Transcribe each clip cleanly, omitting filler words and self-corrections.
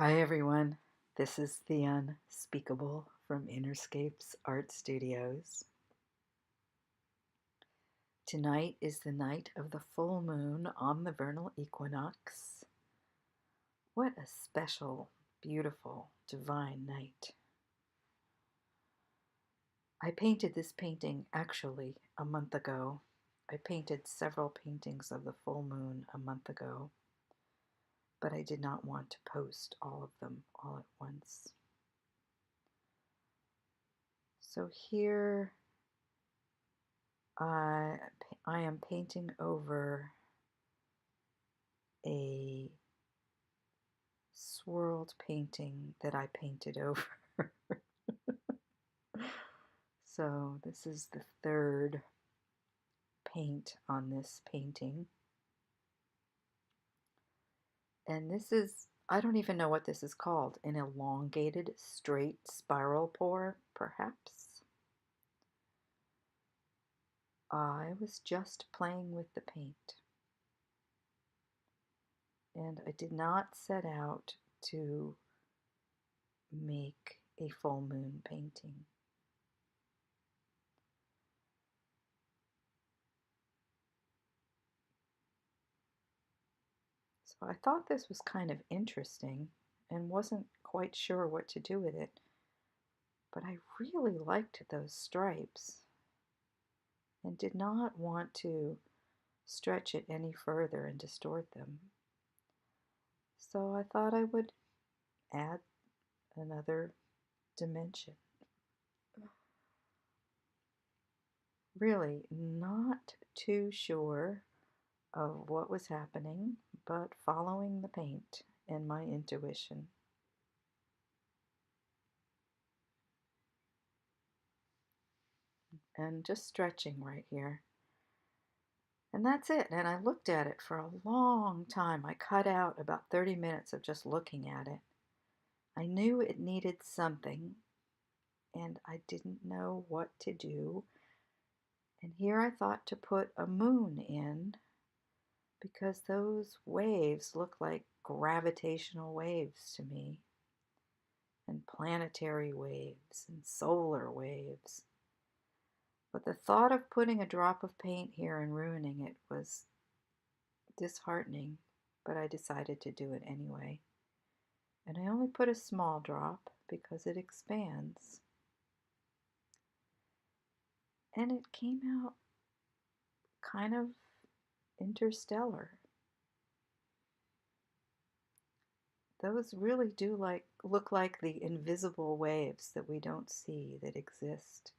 Hi everyone, this is the Unspeakable from Innerscapes Art Studios. Tonight is the night of the full moon on the vernal equinox. What a special, beautiful, divine night. I painted this painting actually a month ago. I painted several paintings of the full moon a month ago, but I did not want to post all of them all at once. So here I am painting over a swirled painting that I painted over. So this is the third paint on this painting. And this is, I don't even know what this is called, an elongated straight spiral pour, perhaps. I was just playing with the paint. And I did not set out to make a full moon painting. So I thought this was kind of interesting and wasn't quite sure what to do with it, but I really liked those stripes and did not want to stretch it any further and distort them. So I thought I would add another dimension. Really not too sure of what was happening, but following the paint and my intuition. And just stretching right here. And that's it. And I looked at it for a long time. I cut out about 30 minutes of just looking at it. I knew it needed something, and I didn't know what to do. And here I thought to put a moon in, because those waves look like gravitational waves to me, and planetary waves, and solar waves. But the thought of putting a drop of paint here and ruining it was disheartening, but I decided to do it anyway. And I only put a small drop because it expands. And it came out kind of interstellar. Those really do look like the invisible waves that we don't see, that exist,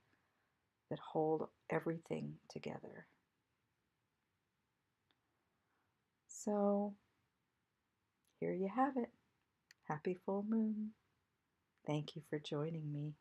that hold everything together. So here you have it. Happy full moon. Thank you for joining me.